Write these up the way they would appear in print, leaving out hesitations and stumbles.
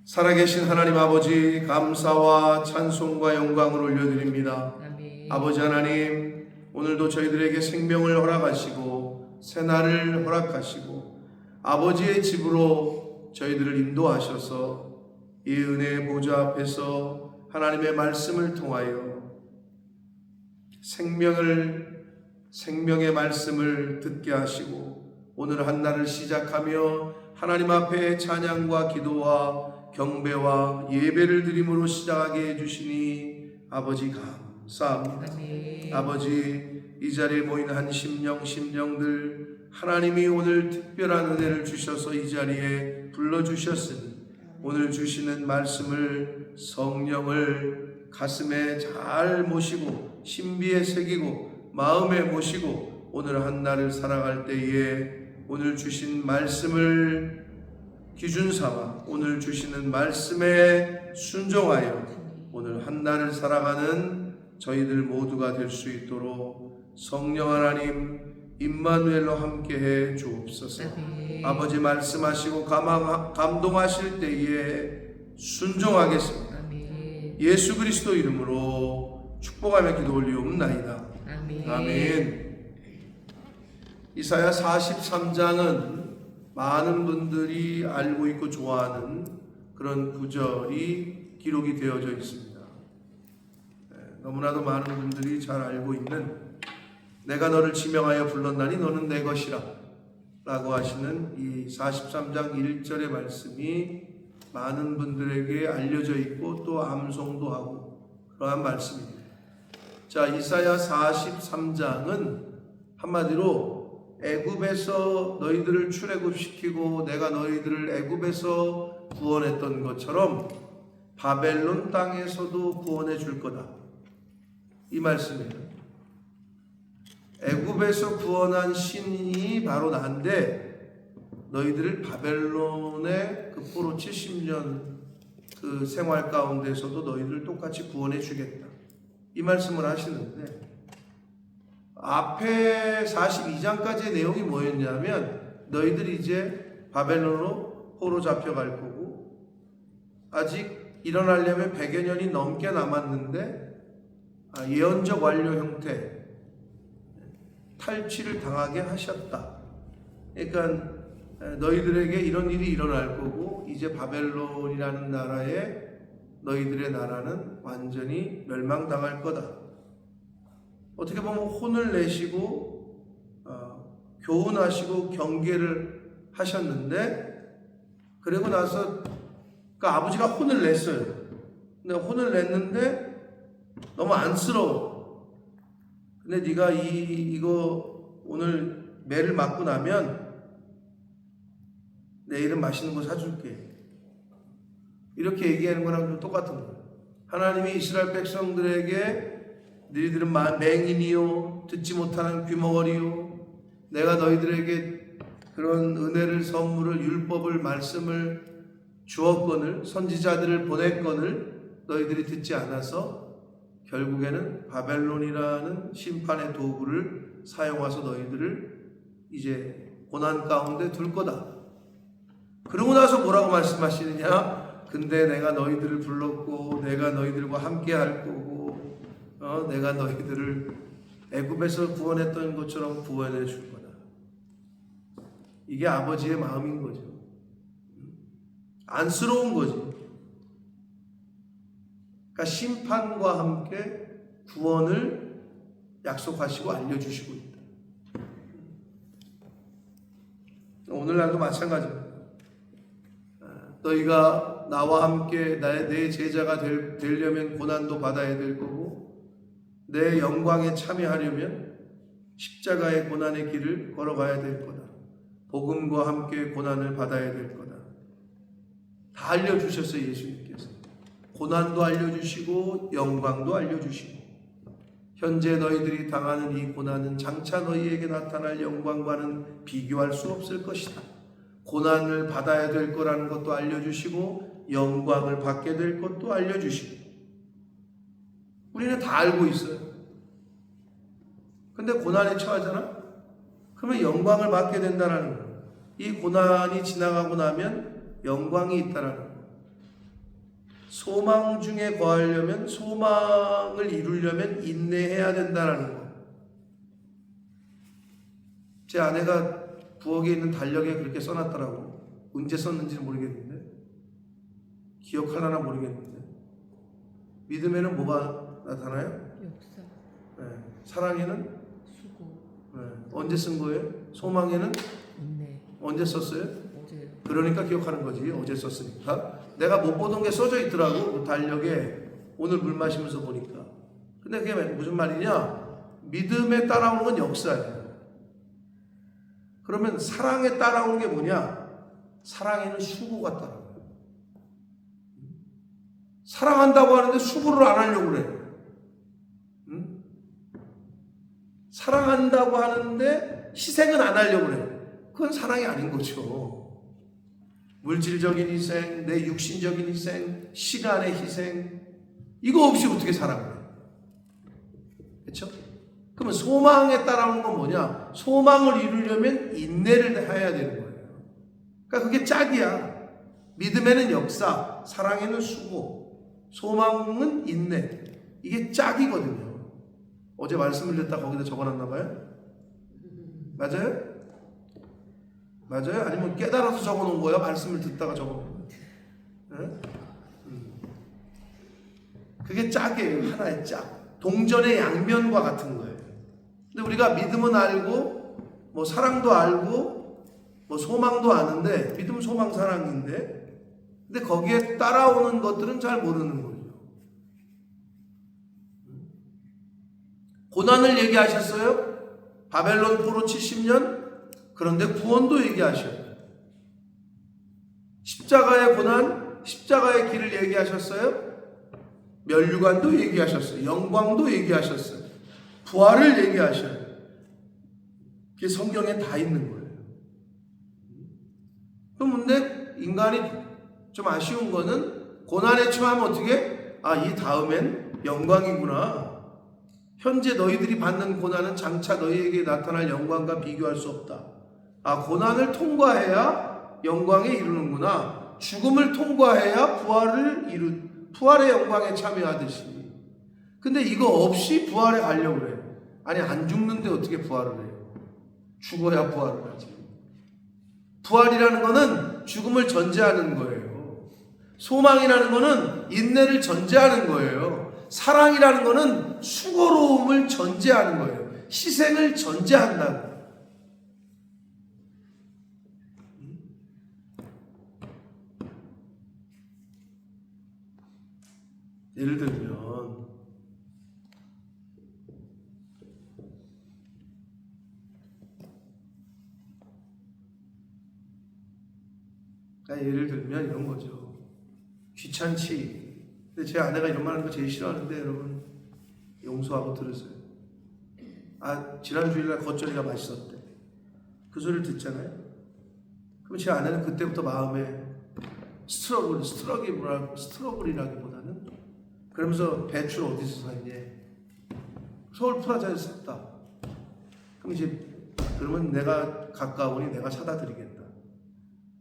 살아계신 하나님 아버지, 감사와 찬송과 영광을 올려드립니다. 아멘. 아버지 하나님, 오늘도 저희들에게 생명을 허락하시고 새날을 허락하시고 아버지의 집으로 저희들을 인도하셔서 이 은혜의 보좌 앞에서 하나님의 말씀을 통하여 생명의 말씀을 듣게 하시고 오늘 한 날을 시작하며 하나님 앞에 찬양과 기도와 경배와 예배를 드림으로 시작하게 해주시니 아버지 감사합니다. 아멘. 아버지, 이 자리에 모인 한 심령들 하나님이 오늘 특별한 은혜를 주셔서 이 자리에 불러주셨으니 오늘 주시는 말씀을 성령을 가슴에 잘 모시고 신비에 새기고 마음에 모시고 오늘 한 날을 살아갈 때에 오늘 주신 말씀을 기준 삼아 오늘 주시는 말씀에 순종하여 오늘 한 날을 살아가는 저희들 모두가 될 수 있도록 성령 하나님 임마누엘로 함께해 주옵소서. 아멘. 아버지 말씀하시고 감동하실 때에 순종하겠습니다. 아멘. 예수 그리스도 이름으로 축복하며 기도 올리옵나이다. 아멘. 아멘. 이사야 43장은 많은 분들이 알고 있고 좋아하는 그런 구절이 기록이 되어져 있습니다. 너무나도 많은 분들이 잘 알고 있는 내가 너를 지명하여 불렀나니 너는 내 것이라 라고 하시는 이 43장 1절의 말씀이 많은 분들에게 알려져 있고 또 암송도 하고 그러한 말씀입니다. 자, 이사야 43장은 한마디로 애굽에서 너희들을 출애굽시키고 내가 너희들을 애굽에서 구원했던 것처럼 바벨론 땅에서도 구원해 줄 거다, 이 말씀이에요. 애굽에서 구원한 신이 바로 나인데 너희들을 바벨론의 그 포로 70년 그 생활 가운데서도 너희들을 똑같이 구원해 주겠다, 이 말씀을 하시는데 앞에 42장까지의 내용이 뭐였냐면 너희들이 이제 바벨론으로 포로 잡혀갈 거고 아직 일어나려면 100여 년이 넘게 남았는데 예언적 완료 형태 탈취를 당하게 하셨다. 그러니까 너희들에게 이런 일이 일어날 거고 이제 바벨론이라는 나라에 너희들의 나라는 완전히 멸망당할 거다. 어떻게 보면 혼을 내시고 교훈하시고 경계를 하셨는데 그리고 나서 그러니까 아버지가 혼을 냈어요. 근데 혼을 냈는데 너무 안쓰러워. 근데 네가 이거 오늘 매를 맞고 나면 내일은 맛있는 거 사줄게, 이렇게 얘기하는 거랑 좀 똑같은 거예요. 하나님이 이스라엘 백성들에게 너희들은 맹인이요 듣지 못하는 귀머거리요 내가 너희들에게 그런 은혜를 선물을 율법을 말씀을 주었거늘 선지자들을 보냈거늘 너희들이 듣지 않아서 결국에는 바벨론이라는 심판의 도구를 사용해서 너희들을 이제 고난 가운데 둘 거다. 그러고 나서 뭐라고 말씀하시느냐? 근데 내가 너희들을 불렀고 내가 너희들과 함께 할 거고 내가 너희들을 애굽에서 구원했던 것처럼 구원해 줄 거다. 이게 아버지의 마음인 거죠. 안쓰러운 거지. 그러니까 심판과 함께 구원을 약속하시고 알려주시고 있다. 오늘날도 마찬가지입니다. 너희가 나와 함께 내 제자가 되려면 고난도 받아야 될 거고 내 영광에 참여하려면 십자가의 고난의 길을 걸어가야 될 거다. 복음과 함께 고난을 받아야 될 거다. 다 알려주셨어요. 예수님께서 고난도 알려주시고 영광도 알려주시고 현재 너희들이 당하는 이 고난은 장차 너희에게 나타날 영광과는 비교할 수 없을 것이다. 고난을 받아야 될 거라는 것도 알려주시고 영광을 받게 될 것도 알려주시고 우리는 다 알고 있어요. 근데 고난에 처하잖아? 그러면 영광을 받게 된다는 거예요. 이 고난이 지나가고 나면 영광이 있다라는 거예요. 소망 중에 거하려면, 소망을 이루려면 인내해야 된다라는 거. 제 아내가 부엌에 있는 달력에 그렇게 써놨더라고. 언제 썼는지는 모르겠는데, 기억하나 모르겠는데, 믿음에는 뭐가 나타나요? 역사, 네. 사랑에는 수고, 네. 언제 쓴 거예요? 소망에는 인내. 언제 썼어요? 어제요. 그러니까 기억하는 거지. 어제 썼으니까. 내가 못 보던 게 써져 있더라고. 그 달력에. 오늘 물 마시면서 보니까. 근데 그게 무슨 말이냐? 믿음에 따라오는 건 역사예요. 그러면 사랑에 따라오는 게 뭐냐? 사랑에는 수고가 따라와요. 사랑한다고 하는데 수고를 안 하려고 그래. 응? 사랑한다고 하는데 희생은 안 하려고 그래. 그건 사랑이 아닌 거죠. 물질적인 희생, 내 육신적인 희생, 시간의 희생, 이거 없이 어떻게 사랑을 해? 그렇죠? 그러면 소망에 따라오는 건 뭐냐? 소망을 이루려면 인내를 해야 되는 거예요. 그러니까 그게 짝이야. 믿음에는 역사, 사랑에는 수고, 소망은 인내. 이게 짝이거든요. 어제 말씀을 듣다 거기다 적어놨나 봐요? 맞아요? 맞아요? 아니면 깨달아서 적어놓은 거예요? 말씀을 듣다가 적어놓은 거예요? 그게 짝이에요. 하나의 짝. 동전의 양면과 같은 거예요. 근데 우리가 믿음은 알고, 뭐 사랑도 알고, 뭐 소망도 아는데, 믿음, 소망, 사랑인데, 근데 거기에 따라오는 것들은 잘 모르는 거죠. 고난을 얘기하셨어요? 바벨론 포로 70년? 그런데 구원도 얘기하셔요. 십자가의 고난, 십자가의 길을 얘기하셨어요? 멸류관도 얘기하셨어요. 영광도 얘기하셨어요. 부활을 얘기하셔요. 그게 성경에 다 있는 거예요. 그럼 근데 인간이 좀 아쉬운 거는 고난에 처하면 어떻게? 아, 이 다음엔 영광이구나. 현재 너희들이 받는 고난은 장차 너희에게 나타날 영광과 비교할 수 없다. 아, 고난을 통과해야 영광에 이르는구나. 죽음을 통과해야 부활의 영광에 참여하듯이. 근데 이거 없이 부활에 가려고 그래요. 아니, 안 죽는데 어떻게 부활을 해요? 죽어야 부활을 하지. 부활이라는 거는 죽음을 전제하는 거예요. 소망이라는 거는 인내를 전제하는 거예요. 사랑이라는 거는 수고로움을 전제하는 거예요. 희생을 전제한다고. 예를 들면 이런 거죠. 귀찮지. 근데 제 아내가 이런 말 하는 거 제일 싫어하는데 여러분 용서하고 들으세요. 아, 지난 주일날 겉절이가 맛있었대. 그 소리를 듣잖아요. 그럼 제 아내는 그때부터 마음에 스트러글이라기보다는 그러면서 배추를 어디서 샀니? 서울 프라자에서 샀다. 그러면 내가 가까우니 내가 사다 드리겠다.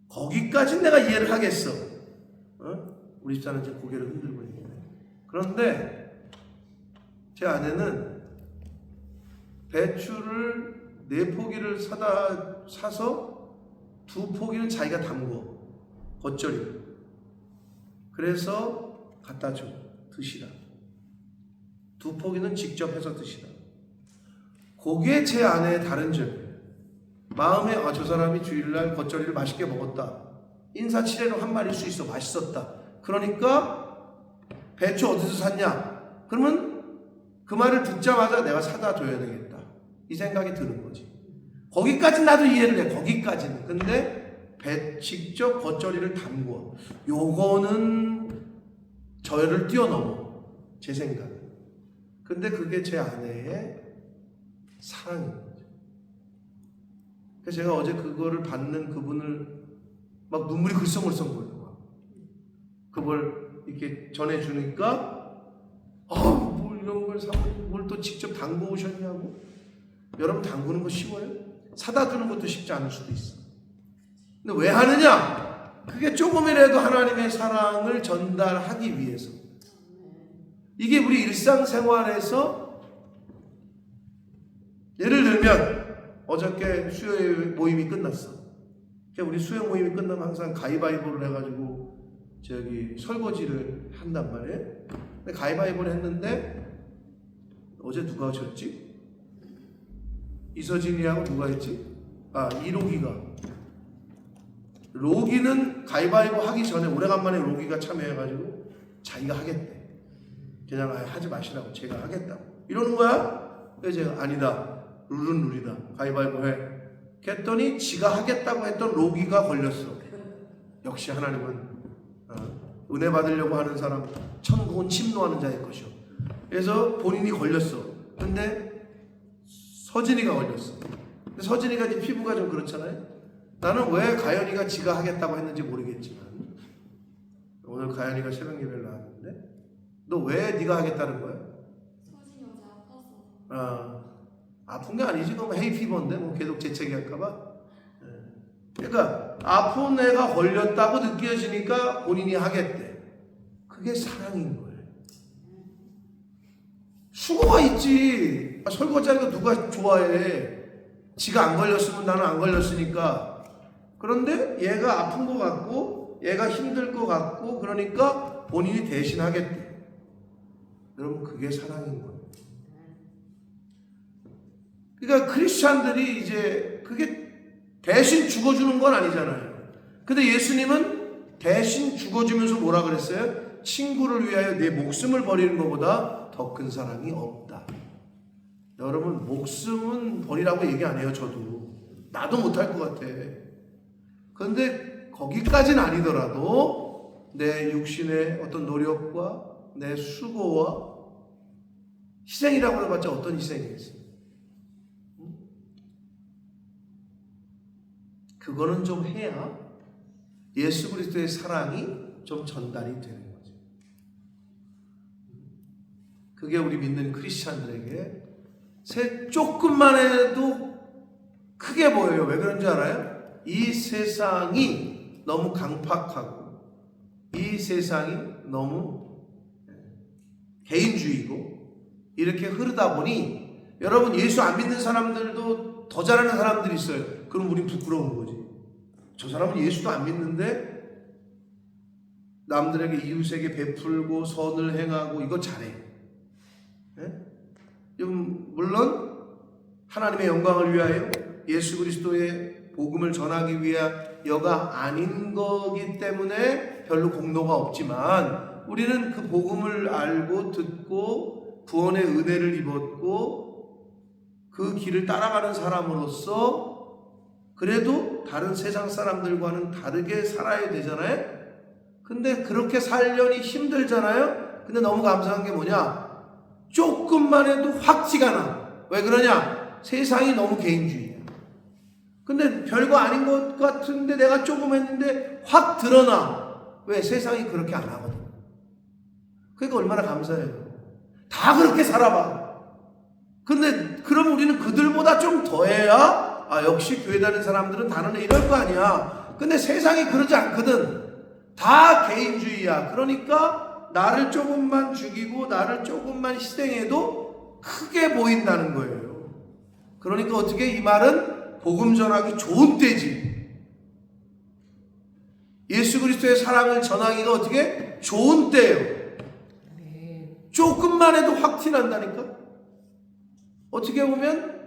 거기까지 내가 이해를 하겠어. 우리 집사는 이제 고개를 흔들고 있는데. 그런데 제 아내는 배추를 4포기를 사서 2포기는 자기가 담궈. 겉절이. 그래서 갖다 줘. 드시라. 2포기는 직접 해서 드시라. 그게 제 아내의 다른 점이에요. 마음에 저 사람이 주일날 겉절이를 맛있게 먹었다. 인사치레로 한 말일 수 있어. 맛있었다. 그러니까 배추 어디서 샀냐? 그러면 그 말을 듣자마자 내가 사다 줘야 되겠다. 이 생각이 드는 거지. 거기까지는 나도 이해를 해. 거기까지는. 근데 직접 겉절이를 담궈. 요거는 저를 뛰어넘어. 제 생각은. 근데 그게 제 아내의 사랑인 거죠. 그래서 제가 어제 그거를 받는 그분을 막 눈물이 글썽글썽 거려요. 그걸 이렇게 전해주니까 뭘 이런 걸 사고 뭘 또 직접 담궈 오셨냐고. 여러분 담그는 거 쉬워요? 사다 주는 것도 쉽지 않을 수도 있어. 근데 왜 하느냐? 그게 조금이라도 하나님의 사랑을 전달하기 위해서. 이게 우리 일상생활에서 예를 들면 어저께 수요 모임이 끝났어. 우리 수요 모임이 끝나면 항상 가위바위보를 해가지고 설거지를 한단 말이에요. 근데 가위바위보를 했는데 어제 누가 졌지? 이서진이하고 누가 했지? 이로기가. 로기는 가위바위보 하기 전에 오래간만에 로기가 참여해가지고 자기가 하겠대. 그냥 하지 마시라고, 제가 하겠다고 이러는 거야. 그래서 제가 아니다, 룰은 룰이다, 가위바위보 해. 그랬더니 지가 하겠다고 했던 로기가 걸렸어. 역시 하나님은 은혜 받으려고 하는 사람 천국은 침노하는 자의 것이요. 그래서 본인이 걸렸어. 근데 서진이가 걸렸어. 근데 서진이가 이제 피부가 좀 그렇잖아요. 나는 왜 가연이가 지가 하겠다고 했는지 모르겠지만 오늘 가연이가 새벽 예배를 나왔는데 너 왜 네가 하겠다는 거야? 서진이 어제 아팠어. 아픈 게 아니지. 그럼 헤이피버인데 뭐 계속 재채기 할까봐. 그러니까 아픈 애가 걸렸다고 느껴지니까 본인이 하겠대. 그게 사랑인 거예요. 수고가 있지. 설거지하는 거 누가 좋아해? 지가 안 걸렸으면 나는 안 걸렸으니까. 그런데 얘가 아픈 것 같고 얘가 힘들 것 같고 그러니까 본인이 대신 하겠대. 여러분, 그게 사랑인 거예요. 그러니까 크리스찬들이 이제 그게 대신 죽어주는 건 아니잖아요. 근데 예수님은 대신 죽어주면서 뭐라 그랬어요? 친구를 위하여 내 목숨을 버리는 것보다 더 큰 사랑이 없다. 여러분, 목숨은 버리라고 얘기 안 해요. 나도 못할 것 같아. 그런데 거기까지는 아니더라도 내 육신의 어떤 노력과 내 수고와 희생이라고 해봤자 어떤 희생이겠어요? 그거는 좀 해야 예수 그리스도의 사랑이 좀 전달이 되는 거죠. 그게 우리 믿는 크리스찬들에게 조금만 해도 크게 보여요. 왜 그런 줄 알아요? 이 세상이 너무 강팍하고 이 세상이 너무 개인주의고 이렇게 흐르다 보니 여러분, 예수 안 믿는 사람들도 더 잘하는 사람들이 있어요. 그럼 우린 부끄러운 거지. 저 사람은 예수도 안 믿는데 남들에게 이웃에게 베풀고 선을 행하고 이거 잘해. 물론 하나님의 영광을 위하여 예수 그리스도의 복음을 전하기 위하여가 아닌 거기 때문에 별로 공로가 없지만 우리는 그 복음을 알고 듣고 구원의 은혜를 입었고 그 길을 따라가는 사람으로서 그래도 다른 세상 사람들과는 다르게 살아야 되잖아요. 근데 그렇게 살려니 힘들잖아요. 근데 너무 감사한 게 뭐냐? 조금만 해도 확 티가 나. 왜 그러냐? 세상이 너무 개인주의야. 근데 별거 아닌 것 같은데 내가 조금 했는데 확 드러나. 왜? 세상이 그렇게 안 하거든. 그러니까 얼마나 감사해요. 다 그렇게 살아봐. 근데 그럼 우리는 그들보다 좀 더해야 역시 교회 다니는 사람들은 다른 애 이럴 거 아니야. 근데 세상이 그러지 않거든. 다 개인주의야. 그러니까 나를 조금만 죽이고 나를 조금만 희생해도 크게 보인다는 거예요. 그러니까 어떻게 이 말은 복음 전하기 좋은 때지. 예수 그리스도의 사랑을 전하기가 어떻게 좋은 때예요. 조금만 해도 확 티난다니까. 어떻게 보면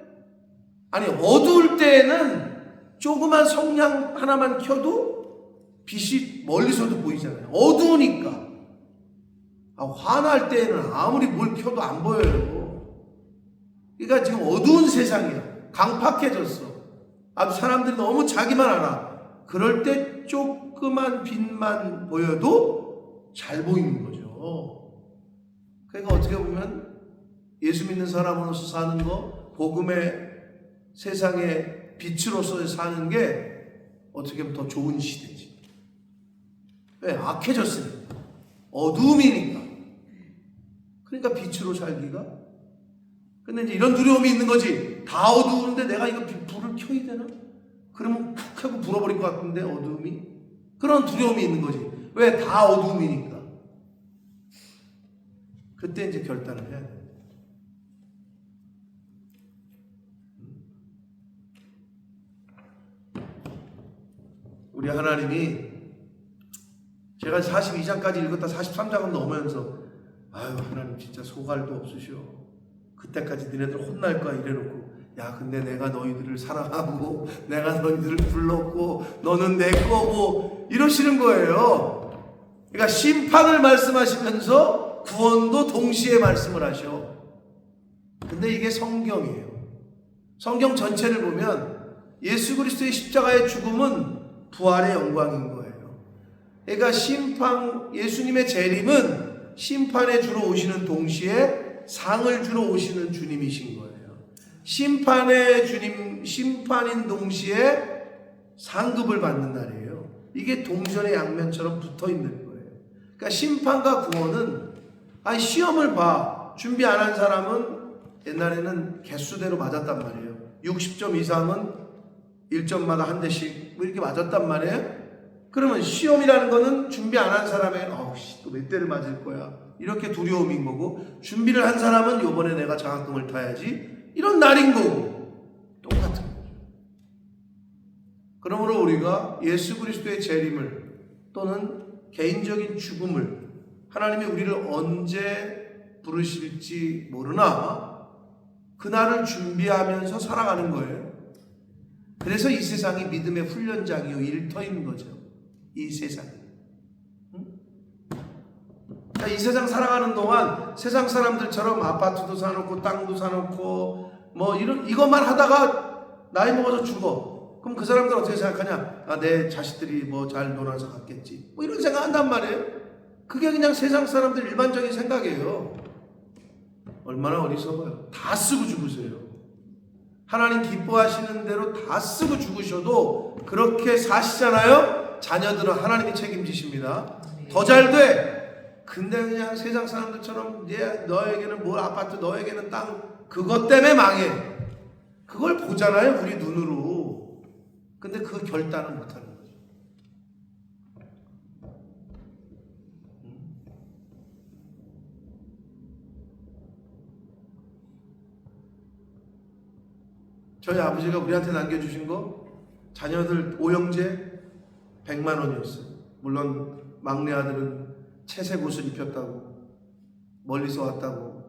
어두울 때에는 조그만 성냥 하나만 켜도 빛이 멀리서도 보이잖아요. 어두우니까. 화날 때에는 아무리 뭘 켜도 안 보여요. 그러니까 지금 어두운 세상이야. 강팍해졌어. 사람들이 너무 자기만 알아. 그럴 때 조그만 빛만 보여도 잘 보이는 거죠. 그러니까 어떻게 보면 예수 믿는 사람으로서 사는 거, 복음의 세상의 빛으로서 사는 게 어떻게 보면 더 좋은 시대지. 왜? 악해졌으니까. 어두움이니까. 그러니까 빛으로 살기가. 근데 이제 이런 두려움이 있는 거지. 다 어두운데 내가 이거 불을 켜야 되나? 그러면 푹 하고 불어버릴 것 같은데 어두움이. 그런 두려움이 있는 거지. 왜? 다 어둠이니까. 그때 이제 결단을 해야 돼. 우리 하나님이 제가 42장까지 읽었다 43장은 넘으면서 아유 하나님 진짜 소갈도 없으시오. 그때까지 니네들 혼날 거야 이래놓고 야 근데 내가 너희들을 사랑하고 내가 너희들을 불렀고 너는 내 거고 이러시는 거예요. 그러니까 심판을 말씀하시면서 구원도 동시에 말씀을 하셔. 근데 이게 성경이에요. 성경 전체를 보면 예수 그리스도의 십자가의 죽음은 부활의 영광인 거예요. 그러니까 예수님의 재림은 심판에 주러 오시는 동시에 상을 주러 오시는 주님이신 거예요. 심판인 동시에 상급을 받는 날이에요. 이게 동전의 양면처럼 붙어 있는 거예요. 그러니까 심판과 구원은 시험을 봐. 준비 안 한 사람은 옛날에는 개수대로 맞았단 말이에요. 60점 이상은 1점마다 한 대씩 뭐 이렇게 맞았단 말이에요. 그러면 시험이라는 거는 준비 안 한 사람의 또 몇 대를 맞을 거야 이렇게 두려움인 거고, 준비를 한 사람은 요번에 내가 장학금을 타야지 이런 날인 거고 똑같은 거죠. 그러므로 우리가 예수 그리스도의 재림을 또는 개인적인 죽음을 하나님이 우리를 언제 부르실지 모르나 그날을 준비하면서 살아가는 거예요. 그래서 이 세상이 믿음의 훈련장이요 일터인 거죠. 이 세상이. 이 세상 살아가는 동안 세상 사람들처럼 아파트도 사놓고 땅도 사놓고 뭐 이것만 하다가 나이 먹어서 죽어. 그럼 그 사람들 어떻게 생각하냐? 내 자식들이 뭐 잘 놀아서 갔겠지. 뭐 이런 생각 한단 말이에요. 그게 그냥 세상 사람들 일반적인 생각이에요. 얼마나 어리석어요. 다 쓰고 죽으세요. 하나님 기뻐하시는 대로 다 쓰고 죽으셔도 그렇게 사시잖아요. 자녀들은 하나님이 책임지십니다. 더 잘 돼. 근데 그냥 세상 사람들처럼 너에게는 뭘 아파트, 너에게는 땅, 그것 때문에 망해. 그걸 보잖아요, 우리 눈으로. 근데 그 결단을 못하는 거죠. 저희 아버지가 우리한테 남겨주신 거 자녀들 오형제 100만 원이었어요. 물론 막내 아들은 채색 옷을 입혔다고 멀리서 왔다고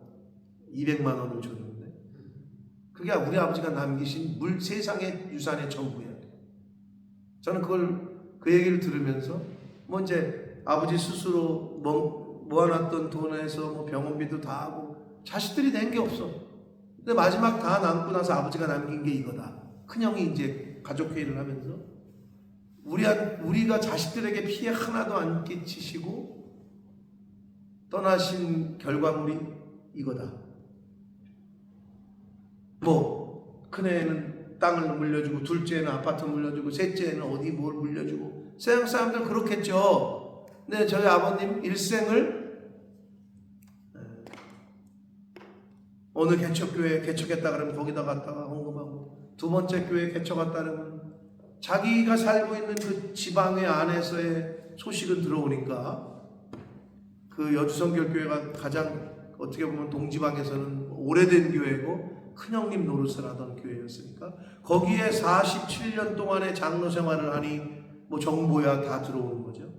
200만 원을 줬는데 그게 우리 아버지가 남기신 세상의 유산의 전부야. 저는 그 얘기를 들으면서 이제 아버지 스스로 모아놨던 돈에서 병원비도 다 하고 자식들이 낸 게 없어. 근데 마지막 다 남고 나서 아버지가 남긴 게 이거다. 큰형이 이제 가족회의를 하면서 우리가 자식들에게 피해 하나도 안 끼치시고 떠나신 결과물이 이거다. 큰애는 땅을 물려주고 둘째는 아파트 물려주고 셋째는 어디 뭘 물려주고 세상 사람들 그렇겠죠. 근데 저희 아버님 일생을 어느 개척교회 개척했다 그러면 거기다 갔다가 헌금하고 두 번째 교회 개척했다 그러면 자기가 살고 있는 그 지방의 안에서의 소식은 들어오니까 그 여주성결교회가 가장 어떻게 보면 동지방에서는 오래된 교회고 큰형님 노릇을 하던 교회였으니까 거기에 47년 동안의 장로 생활을 하니 정보야 다 들어오는 거죠.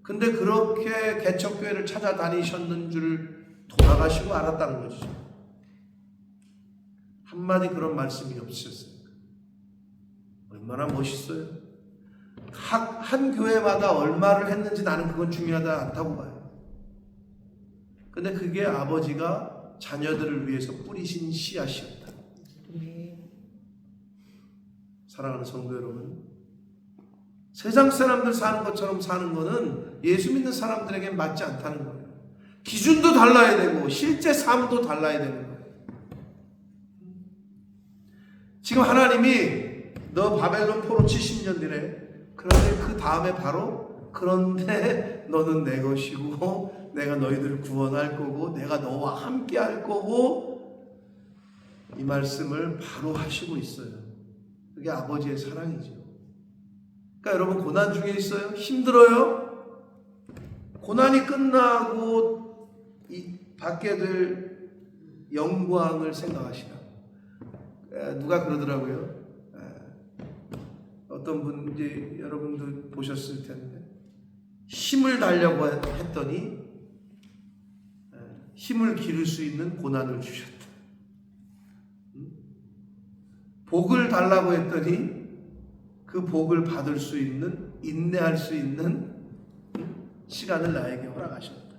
근데 그렇게 개척교회를 찾아다니셨는 줄 돌아가시고 알았다는 거죠. 한마디 그런 말씀이 없으셨습니까? 얼마나 멋있어요. 한 교회마다 얼마를 했는지 나는 그건 중요하지 않다고 봐요. 근데 그게 아버지가 자녀들을 위해서 뿌리신 씨앗이었다. 사랑하는 성도 여러분, 세상 사람들 사는 것처럼 사는 거는 예수 믿는 사람들에게 맞지 않다는 거예요. 기준도 달라야 되고 실제 삶도 달라야 되는 거예요. 지금 하나님이 너 바벨론 포로 70년 뒤래. 그런데 그 다음에 바로 그런데 너는 내 것이고 내가 너희들을 구원할 거고 내가 너와 함께 할 거고 이 말씀을 바로 하시고 있어요. 그게 아버지의 사랑이죠. 그러니까 여러분 고난 중에 있어요? 힘들어요? 고난이 끝나고 받게 될 영광을 생각하시라. 누가 그러더라고요. 어떤 분 이제 여러분도 보셨을 텐데 힘을 달려고 했더니 힘을 기를 수 있는 고난을 주셨다. 복을 달라고 했더니 그 복을 받을 수 있는, 인내할 수 있는 시간을 나에게 허락하셨다.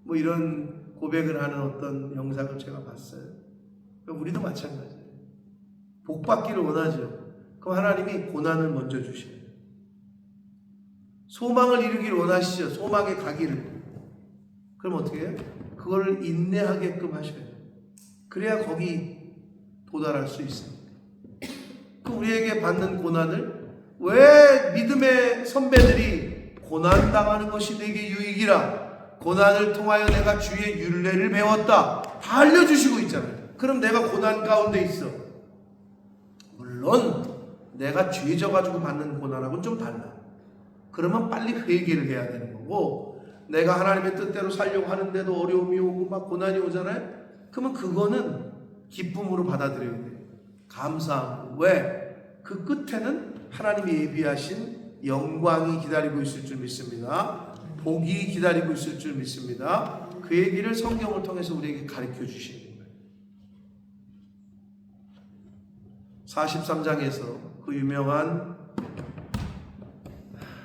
뭐 이런 고백을 하는 어떤 영상을 제가 봤어요. 우리도 마찬가지예요. 복 받기를 원하죠. 그럼 하나님이 고난을 먼저 주셔요. 소망을 이루기를 원하시죠. 소망에 가기를. 그럼 어떻게 해요? 그걸 인내하게끔 하셔야 돼요. 그래야 거기 도달할 수 있습니다. 그 우리에게 받는 고난을 왜 믿음의 선배들이 고난 당하는 것이 내게 유익이라, 고난을 통하여 내가 주의 율례를 배웠다, 다 알려주시고 있잖아요. 그럼 내가 고난 가운데 있어. 물론 내가 죄 져가지고 받는 고난하고는 좀 달라. 그러면 빨리 회개를 해야 되는 거고, 내가 하나님의 뜻대로 살려고 하는데도 어려움이 오고 막 고난이 오잖아요. 그러면 그거는 기쁨으로 받아들여야 돼요. 감사함. 왜? 그 끝에는 하나님이 예비하신 영광이 기다리고 있을 줄 믿습니다. 복이 기다리고 있을 줄 믿습니다. 그 얘기를 성경을 통해서 우리에게 가르쳐 주시는 거예요. 43장에서 그 유명한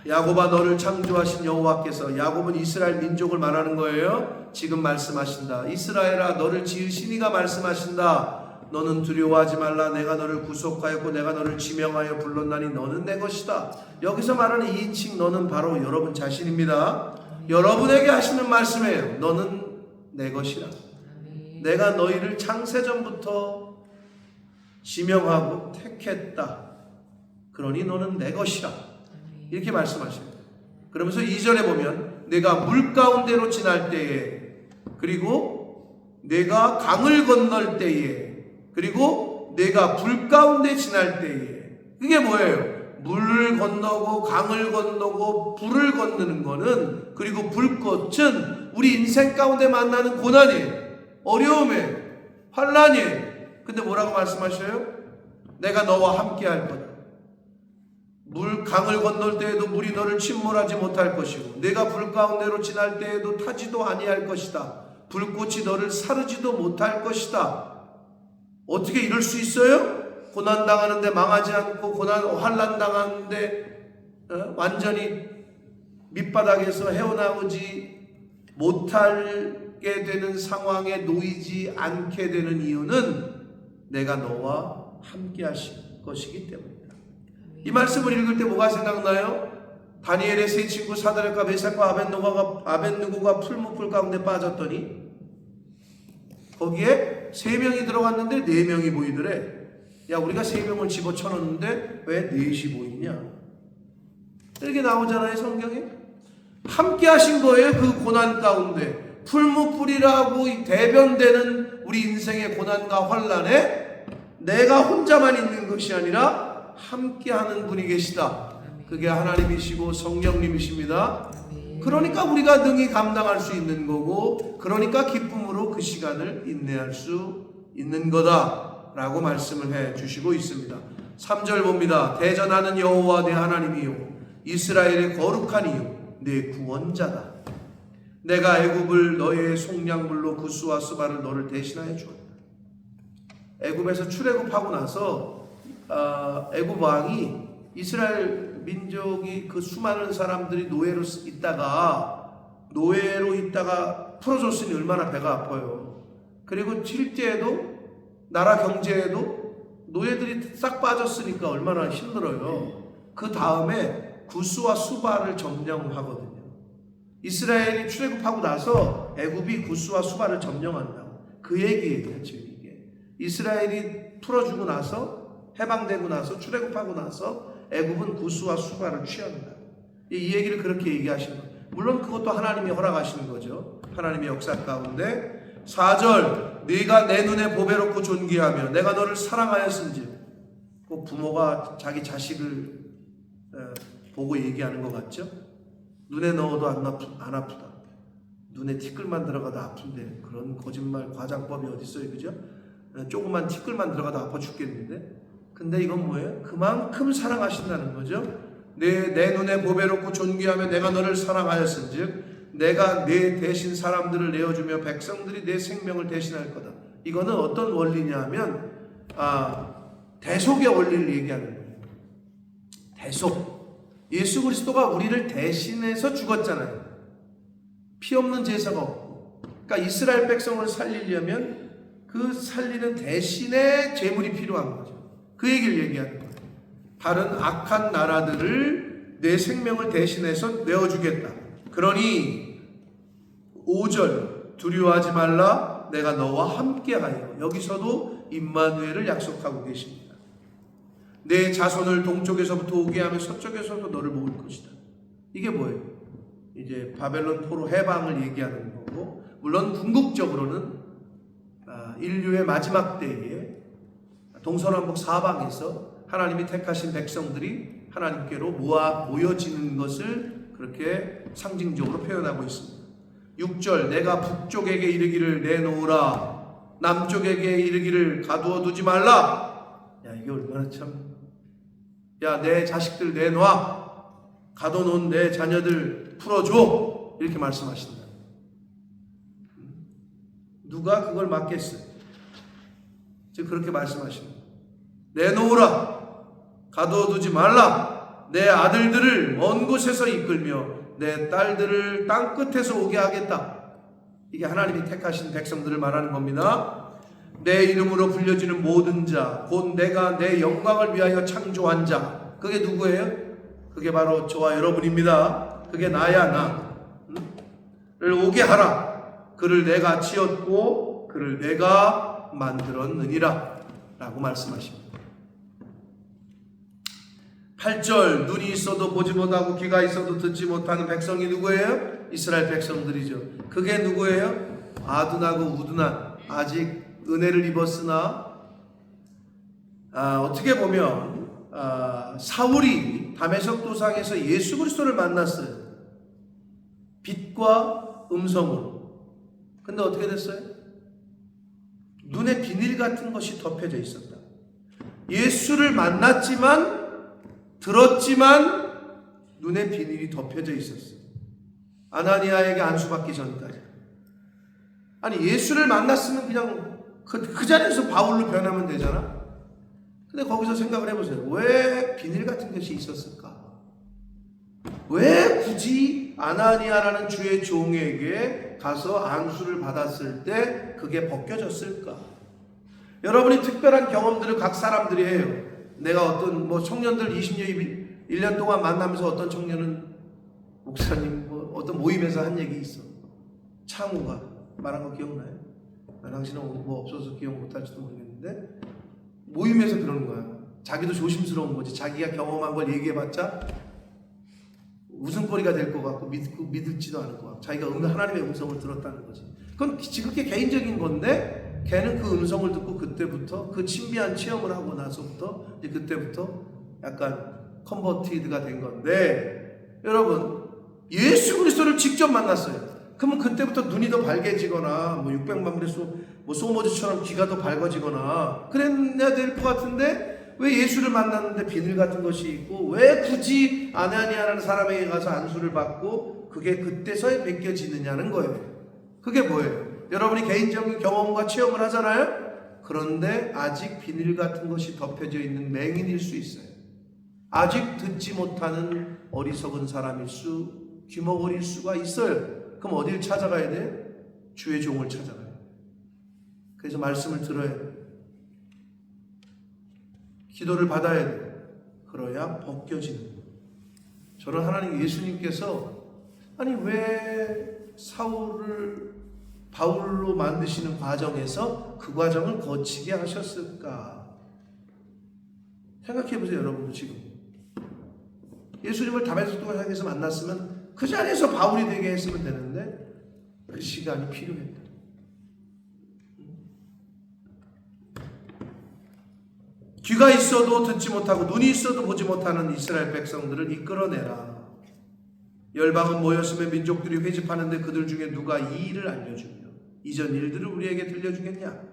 야곱아 너를 창조하신 여호와께서, 야곱은 이스라엘 민족을 말하는 거예요. 지금 말씀하신다. 이스라엘아 너를 지으신 이가 말씀하신다. 너는 두려워하지 말라. 내가 너를 구속하였고 내가 너를 지명하여 불렀나니 너는 내 것이다. 여기서 말하는 이인칭 너는 바로 여러분 자신입니다. 여러분에게 하시는 말씀이에요. 너는 내 것이라. 내가 너희를 창세전부터 지명하고 택했다. 그러니 너는 내 것이라. 이렇게 말씀하십니다. 그러면서 2절에 보면 내가 물 가운데로 지날 때에, 그리고 내가 강을 건널 때에, 그리고 내가 불 가운데 지날 때에. 그게 뭐예요? 물을 건너고 강을 건너고 불을 건너는 거는, 그리고 불꽃은 우리 인생 가운데 만나는 고난이에요. 어려움이에요. 환난이에요. 근데 뭐라고 말씀하셔요? 내가 너와 함께 할 거다. 강을 건널 때에도 물이 너를 침몰하지 못할 것이고, 내가 불 가운데로 지날 때에도 타지도 아니할 것이다. 불꽃이 너를 사르지도 못할 것이다. 어떻게 이럴 수 있어요? 고난 당하는데 망하지 않고, 환난 당하는데 완전히 밑바닥에서 헤어나오지 못하게 되는 상황에 놓이지 않게 되는 이유는 내가 너와 함께 하실 것이기 때문이다. 이 말씀을 읽을 때 뭐가 생각나요? 다니엘의 세 친구 사드락과 메삭과 아벳느고가 풀무불 가운데 빠졌더니 거기에 3명이 들어갔는데 4명이 보이더래. 야, 우리가 3명을 집어쳐넣는데 왜 4이 보이냐? 이렇게 나오잖아요, 성경에. 함께 하신 거예요, 그 고난 가운데. 풀무불이라고 대변되는 우리 인생의 고난과 환난에 내가 혼자만 있는 것이 아니라 함께하는 분이 계시다. 그게 하나님이시고 성령님이십니다. 그러니까 우리가 능히 감당할 수 있는 거고, 그러니까 기쁨으로 그 시간을 인내할 수 있는 거다라고 말씀을 해 주시고 있습니다. 3절 봅니다. 대전하는 여호와 내 하나님이요 이스라엘의 거룩한 이요 내 구원자다. 내가 애굽을 너의 속량물로 구스와 수바를 너를 대신하여 주었다. 애굽에서 출애굽하고 나서 애굽 왕이 이스라엘 민족이 그 수많은 사람들이 노예로 있다가 풀어줬으니 얼마나 배가 아파요. 그리고 실제에도 나라 경제에도 노예들이 싹 빠졌으니까 얼마나 힘들어요. 그 다음에 구스와 수바를 점령하거든요. 이스라엘이 출애굽하고 나서 애굽이 구스와 수바를 점령한다고. 그 얘기예요, 지금 이게. 이스라엘이 풀어주고 나서, 해방되고 나서, 출애굽하고 나서 애굽은 구스와 수바를 취한다. 이 얘기를 그렇게 얘기하시는 거예요. 물론 그것도 하나님이 허락하시는 거죠. 하나님의 역사 가운데. 4절 네가 내 눈에 보배롭고 존귀하며 내가 너를 사랑하였은지. 그 부모가 자기 자식을 보고 얘기하는 것 같죠? 눈에 넣어도 안 아프다. 눈에 티끌만 들어가도 아픈데 그런 거짓말 과장법이 어디 있어요, 그죠? 조그만 티끌만 들어가도 아파 죽겠는데. 근데 이건 뭐예요? 그만큼 사랑하신다는 거죠. 내 눈에 보배롭고 존귀하며 내가 너를 사랑하였은즉 내가 내 대신 사람들을 내어주며 백성들이 내 생명을 대신할 거다. 이거는 어떤 원리냐 하면 대속의 원리를 얘기하는 거예요. 대속. 예수 그리스도가 우리를 대신해서 죽었잖아요. 피 없는 제사가 없고. 그러니까 이스라엘 백성을 살리려면 그 살리는 대신의 제물이 필요한 거죠. 그 얘기를 얘기하는 거예요. 다른 악한 나라들을 내 생명을 대신해서 내어주겠다. 그러니 5절 두려워하지 말라 내가 너와 함께하여. 여기서도 임마누엘을 약속하고 계십니다. 내 자손을 동쪽에서부터 오게 하며 서쪽에서도 너를 모을 것이다. 이게 뭐예요? 이제 바벨론 포로 해방을 얘기하는 거고, 물론 궁극적으로는 인류의 마지막 때에 동서남북 사방에서 하나님이 택하신 백성들이 하나님께로 모여지는 것을 그렇게 상징적으로 표현하고 있습니다. 6절 내가 북쪽에게 이르기를 내놓으라 남쪽에게 이르기를 가두어 두지 말라. 야, 이게 얼마나 참, 야, 내 자식들 내놔, 가둬놓은 내 자녀들 풀어줘, 이렇게 말씀하신다. 누가 그걸 막겠어요? 즉 그렇게 말씀하십니다. 내놓으라, 가둬두지 말라. 내 아들들을 먼 곳에서 이끌며 내 딸들을 땅 끝에서 오게 하겠다. 이게 하나님이 택하신 백성들을 말하는 겁니다. 내 이름으로 불려지는 모든 자, 곧 내가 내 영광을 위하여 창조한 자. 그게 누구예요? 그게 바로 저와 여러분입니다. 그게 나야, 나를 오게 하라. 그를 내가 지었고 그를 내가 만들었느니라 라고 말씀하십니다. 8절 눈이 있어도 보지 못하고 귀가 있어도 듣지 못하는 백성이 누구예요? 이스라엘 백성들이죠. 그게 누구예요? 아둔하고 우둔한, 아직 은혜를 입었으나 어떻게 보면 사울이 다메섹 도상에서 예수 그리스도를 만났어요. 빛과 음성으로. 근데 어떻게 됐어요? 눈에 비닐 같은 것이 덮여져 있었다. 예수를 만났지만 들었지만 눈에 비닐이 덮여져 있었어요. 아나니아에게 안수받기 전까지. 아니, 예수를 만났으면 그냥 그 자리에서 바울로 변하면 되잖아. 근데 거기서 생각을 해보세요. 왜 비닐 같은 것이 있었을까? 왜 굳이 아나니아라는 주의 종에게 가서 안수를 받았을 때 그게 벗겨졌을까? 여러분이 특별한 경험들을 각 사람들이 해요. 내가 어떤 청년들 20년, 1년 동안 만나면서 어떤 청년은 목사님 어떤 모임에서 한 얘기 있어. 창우가 말한 거 기억나요? 당신은 없어서 기억 못할지도 모르겠는데 모임에서 그러는 거야. 자기도 조심스러운 거지. 자기가 경험한 걸 얘기해봤자 웃음거리가 될 것 같고 믿을지도 않을 것 같고 자기가 하나님의 음성을 들었다는 거지. 그건 지극히 개인적인 건데 걔는 그 음성을 듣고 그때부터 그 신비한 체험을 하고 나서부터 이제 그때부터 약간 컨버티드가 된 건데, 여러분 예수 그리스도를 직접 만났어요. 그러면 그때부터 눈이 더 밝아지거나 600만 불의 소모즈처럼 귀가 더 밝아지거나 그랬어야 될 것 같은데 왜 예수를 만났는데 비늘 같은 것이 있고 왜 굳이 아나니아라는 사람에게 가서 안수를 받고 그게 그때서야 벗겨지느냐는 거예요. 그게 뭐예요? 여러분이 개인적인 경험과 체험을 하잖아요. 그런데 아직 비닐 같은 것이 덮여져 있는 맹인일 수 있어요. 아직 듣지 못하는 어리석은 사람일 귀머거릴 수가 있어요. 그럼 어디를 찾아가야 돼요? 주의 종을 찾아가요. 그래서 말씀을 들어야 돼요. 기도를 받아야 돼요. 그래야 벗겨지는 거예요. 저는 하나님 예수님께서 아니 왜 사울을 바울로 만드시는 과정에서 그 과정을 거치게 하셨을까? 생각해 보세요. 여러분도 지금 예수님을 다메섹 도상에서 만났으면 그 자리에서 바울이 되게 했으면 되는데 그 시간이 필요했다. 귀가 있어도 듣지 못하고 눈이 있어도 보지 못하는 이스라엘 백성들을 이끌어내라. 열방은 모였으면 민족들이 회집하는데 그들 중에 누가 이 일을 알려주며 이전 일들을 우리에게 들려주겠냐.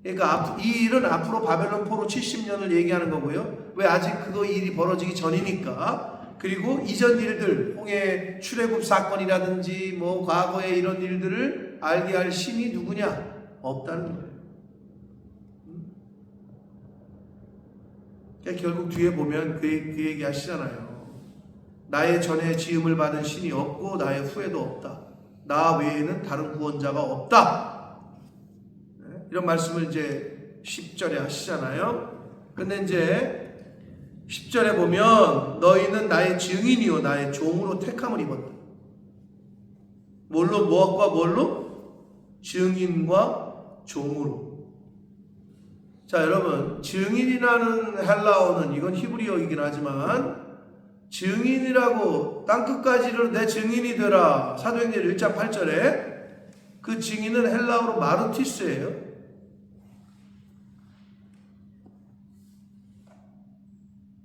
그러니까 이 일은 앞으로 바벨론 포로 70년을 얘기하는 거고요. 왜? 아직 그거 일이 벌어지기 전이니까. 그리고 이전 일들, 홍해 출애굽 사건이라든지 뭐 과거의 이런 일들을 알게 할 신이 누구냐? 없다는 거예요. 그러니까 결국 뒤에 보면 그 얘기 하시잖아요. 나의 전에 지음을 받은 신이 없고 나의 후에도 없다. 나 외에는 다른 구원자가 없다. 이런 말씀을 이제 10절에 하시잖아요. 근데 이제 10절에 보면 너희는 나의 증인이요 나의 종으로 택함을 입었다. 뭘로? 무엇과 뭘로? 증인과 종으로. 자, 여러분, 증인이라는 헬라어는 이건 히브리어이긴 하지만 증인이라고 땅끝까지를 내 증인이 되라. 사도행전 1장 8절에 그 증인은 헬라어로 마르티스예요.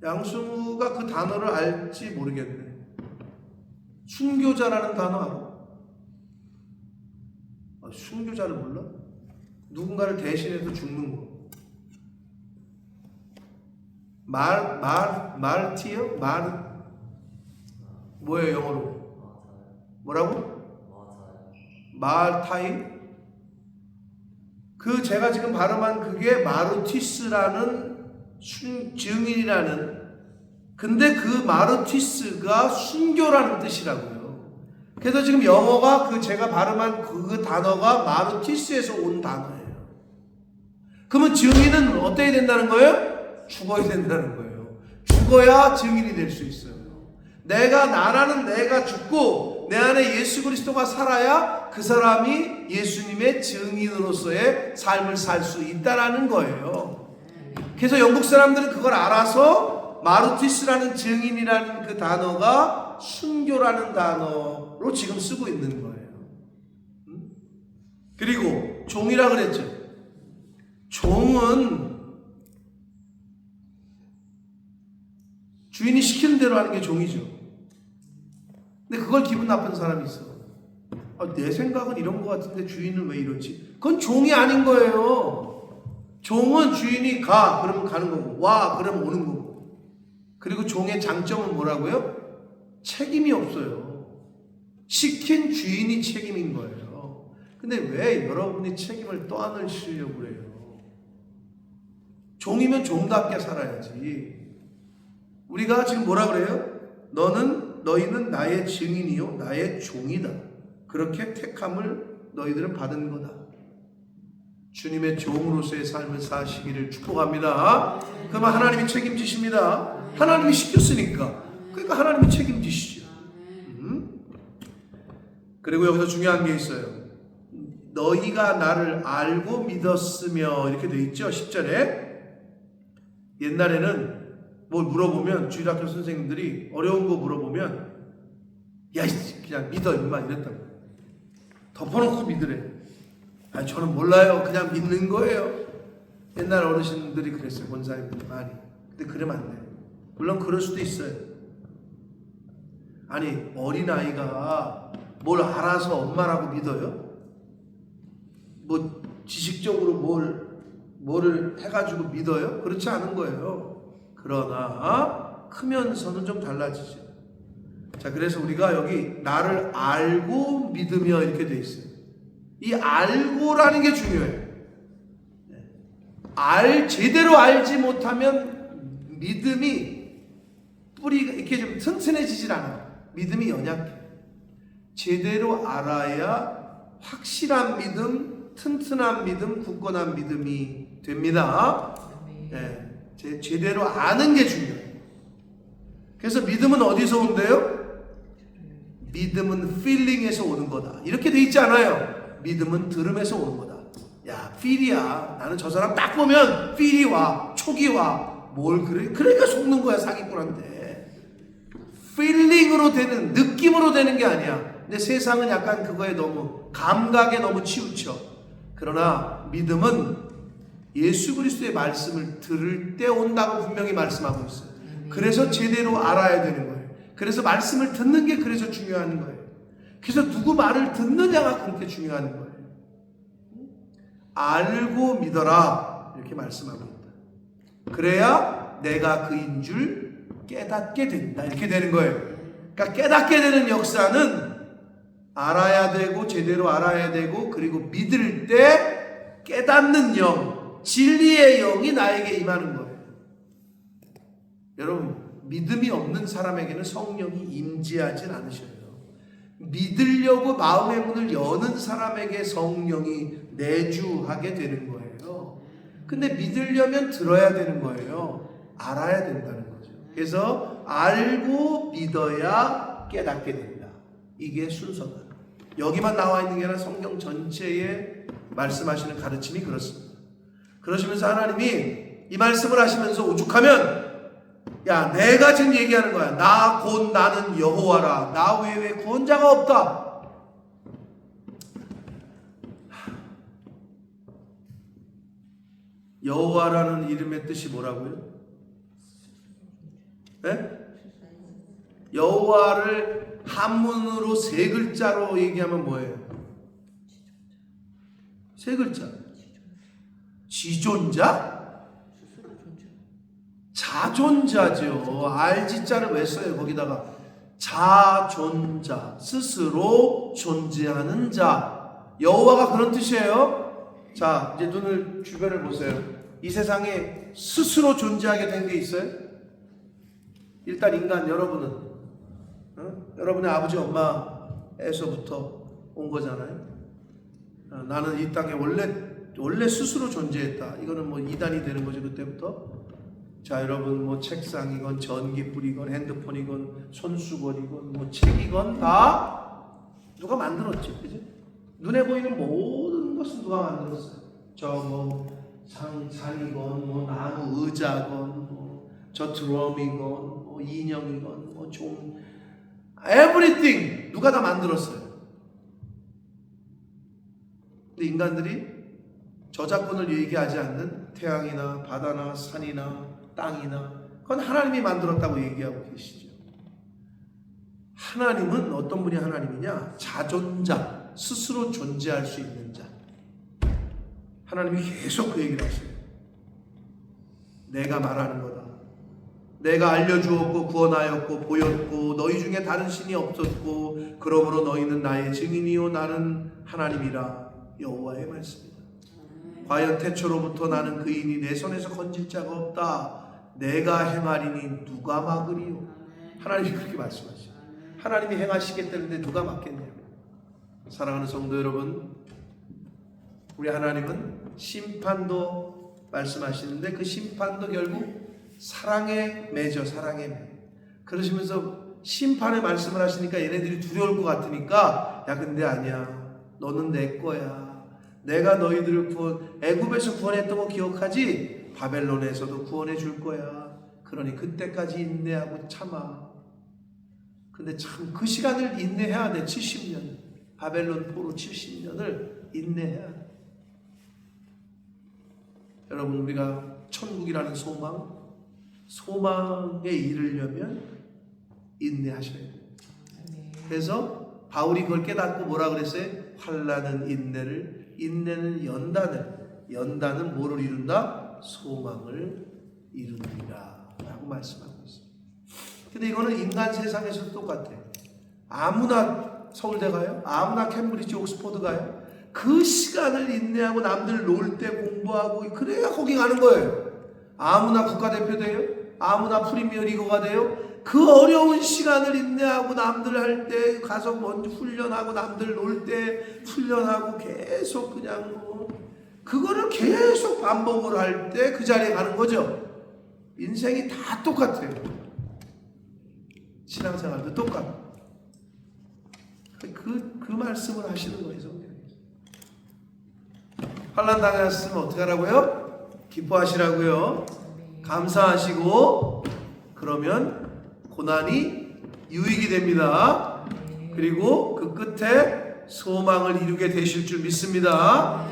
양승우가 그 단어를 알지 모르겠네. 순교자라는 단어 알아? 순교자를 몰라? 누군가를 대신해서 죽는 거. 말티요? 뭐예요 영어로? 뭐라고? 말타이? 그 제가 지금 발음한 그게 마르티스라는 증인이라는, 근데 그 마르티스가 순교라는 뜻이라고요. 그래서 지금 영어가 그 제가 발음한 그 단어가 마르티스에서 온 단어예요. 그러면 증인은 어때야 된다는 거예요? 죽어야 된다는 거예요. 죽어야 증인이 될 수 있어요. 나라는 내가 죽고 내 안에 예수 그리스도가 살아야 그 사람이 예수님의 증인으로서의 삶을 살 수 있다라는 거예요. 그래서 영국 사람들은 그걸 알아서 마르티스라는 증인이라는 그 단어가 순교라는 단어로 지금 쓰고 있는 거예요. 그리고 종이라 그랬죠. 종은 주인이 시키는 대로 하는 게 종이죠. 근데 그걸 기분 나쁜 사람이 있어. 내 생각은 이런 것 같은데 주인은 왜 이러지? 그건 종이 아닌 거예요. 종은 주인이 가 그러면 가는 거고 와 그러면 오는 거고. 그리고 종의 장점은 뭐라고요? 책임이 없어요. 시킨 주인이 책임인 거예요. 근데 왜 여러분이 책임을 떠안으시려고 그래요? 종이면 종답게 살아야지. 우리가 지금 뭐라 그래요? 너희는 나의 증인이요 나의 종이다. 그렇게 택함을 너희들은 받은 거다. 주님의 종으로서의 삶을 사시기를 축복합니다. 그러면 하나님이 책임지십니다. 하나님이 시켰으니까. 그러니까 하나님이 책임지시죠. 그리고 여기서 중요한 게 있어요. 너희가 나를 알고 믿었으며 이렇게 돼 있죠. 10절에. 옛날에는 뭘 물어보면 주일학교 선생님들이 어려운 거 물어보면 야 그냥 믿어 임마 이랬다고. 덮어놓고 믿으래. 저는 몰라요. 그냥 믿는 거예요. 옛날 어르신들이 그랬어요. 권사님들이 많이. 근데 그러면 안 돼요. 물론 그럴 수도 있어요. 아니 어린아이가 뭘 알아서 엄마라고 믿어요? 뭐 지식적으로 뭐를 해가지고 믿어요? 그렇지 않은 거예요. 그러나 크면서는 좀 달라지죠. 자, 그래서 우리가 여기 나를 알고 믿으며 이렇게 돼 있어요. 이 알고라는 게 중요해요. 제대로 알지 못하면 믿음이 뿌리가 이렇게 좀 튼튼해지질 않아요. 믿음이 연약해. 제대로 알아야 확실한 믿음, 튼튼한 믿음, 굳건한 믿음이 됩니다. 제대로 아는 게 중요해요. 그래서 믿음은 어디서 온대요? 믿음은 feeling에서 오는 거다. 이렇게 돼 있지 않아요? 믿음은 들음에서 오는 거다. 야, feel이야. 나는 저 사람 딱 보면 feel이 와, 촉이 와. 뭘 그래? 그러니까 속는 거야, 사기꾼한테. feeling으로 되는, 느낌으로 되는 게 아니야. 근데 세상은 약간 그거에 너무 감각에 너무 치우쳐. 그러나 믿음은 예수 그리스도의 말씀을 들을 때 온다고 분명히 말씀하고 있어요. 그래서 제대로 알아야 되는 거예요. 그래서 말씀을 듣는 게 그래서 중요한 거예요. 그래서 누구 말을 듣느냐가 그렇게 중요한 거예요. 알고 믿어라 이렇게 말씀하고 있다. 그래야 내가 그인 줄 깨닫게 된다 이렇게 되는 거예요. 그러니까 깨닫게 되는 역사는 알아야 되고 제대로 알아야 되고 그리고 믿을 때 깨닫는 영, 진리의 영이 나에게 임하는 거예요. 여러분 믿음이 없는 사람에게는 성령이 임재하진 않으셔요. 믿으려고 마음의 문을 여는 사람에게 성령이 내주하게 되는 거예요. 근데 믿으려면 들어야 되는 거예요. 알아야 된다는 거죠. 그래서 알고 믿어야 깨닫게 된다. 이게 순서다. 여기만 나와 있는 게 아니라 성경 전체에 말씀하시는 가르침이 그렇습니다. 그러시면서 하나님이 이 말씀을 하시면서 오죽하면 야 내가 지금 얘기하는 거야. 나 곧 나는 여호와라. 나 외에 구원자가 없다. 여호와라는 이름의 뜻이 뭐라고요? 네? 여호와를 한문으로 세 글자로 얘기하면 뭐예요? 세 글자. 지존자? 자존자죠. 알지자를 왜 써요? 거기다가 자존자, 스스로 존재하는 자. 여호와가 그런 뜻이에요. 자, 이제 눈을 주변을 보세요. 이 세상에 스스로 존재하게 된 게 있어요? 일단 인간 여러분은 여러분의 아버지 엄마에서부터 온 거잖아요. 나는 이 땅에 원래 스스로 존재했다. 이거는 뭐 이단이 되는 거죠 그때부터. 자 여러분 뭐 책상이건 전기불이건 핸드폰이건 손수건이건 뭐 책이건 다 누가 만들었지, 그지? 눈에 보이는 모든 것은 누가 만들었어요. 저 뭐 산이건 뭐 나무 의자건 뭐 저 드럼이건 뭐 인형이건 뭐 종 everything 누가 다 만들었어요. 근데 인간들이 저작권을 얘기하지 않는 태양이나 바다나 산이나 땅이나 그건 하나님이 만들었다고 얘기하고 계시죠. 하나님은 어떤 분이 하나님이냐? 자존자, 스스로 존재할 수 있는 자. 하나님이 계속 그 얘기를 하셔요. 내가 말하는 거다. 내가 알려주었고 구원하였고 보였고 너희 중에 다른 신이 없었고 그러므로 너희는 나의 증인이요 나는 하나님이라. 여호와의 말씀이다. 과연 태초로부터 나는 그이니 내 손에서 건질 자가 없다. 내가 행하리니 누가 막으리요. 하나님이 그렇게 말씀하시죠. 하나님이 행하시겠다는데 누가 막겠냐고. 사랑하는 성도 여러분, 우리 하나님은 심판도 말씀하시는데 그 심판도 결국 사랑에 맺어. 사랑에 맺어. 그러시면서 심판의 말씀을 하시니까 얘네들이 두려울 것 같으니까 야 근데 아니야. 너는 내 거야. 내가 너희들을 애굽에서 구원했던 거 기억하지? 바벨론에서도 구원해 줄 거야. 그러니 그때까지 인내하고 참아. 근데 참 그 시간을 인내해야 돼. 70년. 바벨론 포로 70년을 인내해야 돼. 여러분 우리가 천국이라는 소망에 이르려면 인내하셔야 돼요. 그래서 바울이 그걸 깨닫고 뭐라 그랬어요? 환난은 인내를, 인내는 연단은 뭐를 이룬다? 소망을 이루느니라 라고 말씀하고 있어요. 근데 이거는 인간 세상에서도 똑같아요. 아무나 서울대 가요? 아무나 캠브리지 옥스퍼드 가요? 그 시간을 인내하고 남들 놀 때 공부하고 그래야 거기 가는 거예요. 아무나 국가대표 돼요? 아무나 프리미어리거가 돼요? 그 어려운 시간을 인내하고 남들 할 때 가서 먼저 훈련하고 남들 놀 때 훈련하고 계속 그냥 뭐 그거를 계속 반복을 할 때 그 자리에 가는 거죠. 인생이 다 똑같아요. 신앙생활도 똑같고 그 말씀을 하시는 거예요. 성경에서. 환난 당하셨으면 어떻게 하라고요? 기뻐하시라고요. 감사하시고 그러면 고난이 유익이 됩니다. 그리고 그 끝에 소망을 이루게 되실 줄 믿습니다.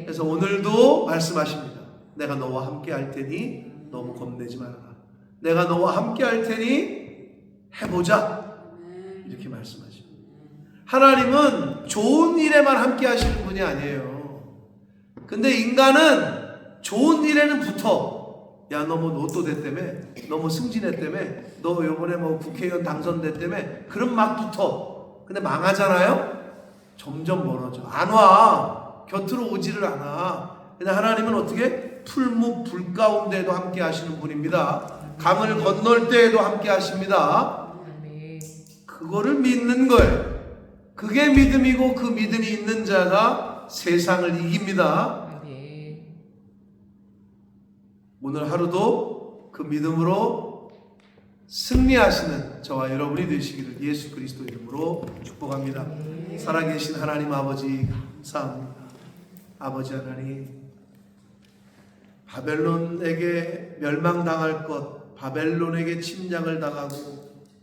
그래서 오늘도 말씀하십니다. 내가 너와 함께 할 테니 너무 겁내지 말아라. 내가 너와 함께 할 테니 해보자. 이렇게 말씀하죠. 하나님은 좋은 일에만 함께 하시는 분이 아니에요. 근데 인간은 좋은 일에는 붙어. 야, 너 뭐 로또 됐다며? 너 뭐 승진했다며? 너 요번에 뭐 국회의원 당선됐다며? 그럼 막 붙어. 근데 망하잖아요? 점점 멀어져. 안 와. 곁으로 오지를 않아. 근데 하나님은 어떻게? 풀무 불 가운데에도 함께 하시는 분입니다. 강을 건널 때에도 함께 하십니다. 그거를 믿는 거예요. 그게 믿음이고 그 믿음이 있는 자가 세상을 이깁니다. 오늘 하루도 그 믿음으로 승리하시는 저와 여러분이 되시기를 예수 그리스도 이름으로 축복합니다. 살아계신 하나님 아버지 감사합니다. 아버지 하나님, 바벨론에게 멸망당할 것, 바벨론에게 침략을 당하고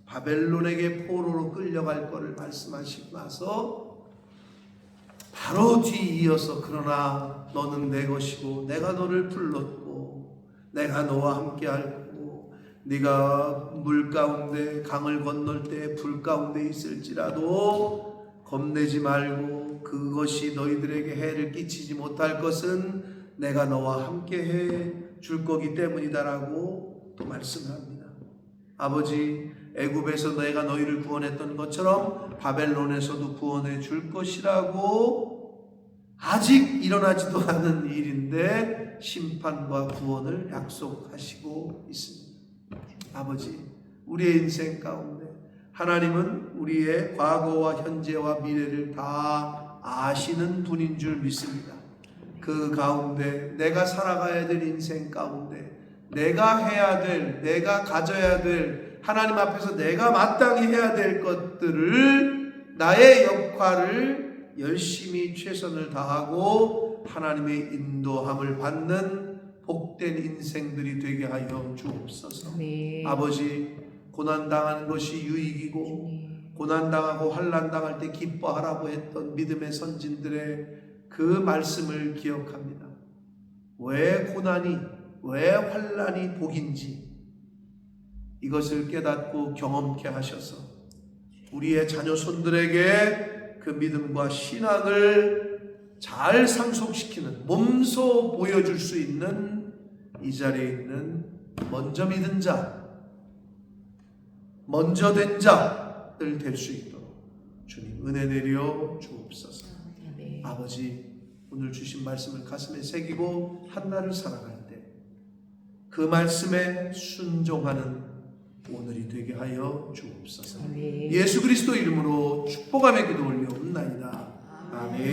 바벨론에게 포로로 끌려갈 것을 말씀하시고 나서 바로 뒤이어서 그러나 너는 내 것이고 내가 너를 불렀고 내가 너와 함께 할 거고 네가 물 가운데 강을 건널 때 불 가운데 있을지라도 겁내지 말고 그것이 너희들에게 해를 끼치지 못할 것은 내가 너와 함께 해 줄 거기 때문이다라고 또 말씀합니다. 아버지, 애굽에서 내가 너희를 구원했던 것처럼 바벨론에서도 구원해 줄 것이라고 아직 일어나지도 않은 일인데 심판과 구원을 약속하시고 있습니다. 아버지, 우리의 인생 가운데 하나님은 우리의 과거와 현재와 미래를 다 아시는 분인 줄 믿습니다. 그 가운데 내가 살아가야 될 인생 가운데 내가 해야 될, 내가 가져야 될, 하나님 앞에서 내가 마땅히 해야 될 것들을, 나의 역할을 열심히 최선을 다하고 하나님의 인도함을 받는 복된 인생들이 되게 하여 주옵소서. 아버지, 고난당하는 것이 유익이고 고난당하고 환난당할 때 기뻐하라고 했던 믿음의 선진들의 그 말씀을 기억합니다. 왜 고난이, 왜 환난이 복인지 이것을 깨닫고 경험케 하셔서 우리의 자녀손들에게 그 믿음과 신앙을 잘 상속시키는, 몸소 보여줄 수 있는 이 자리에 있는 먼저 믿은 자, 먼저 된 자들 될 수 있도록 주님 은혜 내려 주옵소서. 아버지, 오늘 주신 말씀을 가슴에 새기고 한날을 살아갈 때 그 말씀에 순종하는 오늘이 되게 하여 주옵소서. 예수 그리스도 이름으로 축복하며 기도 올려옵나이다. 아멘.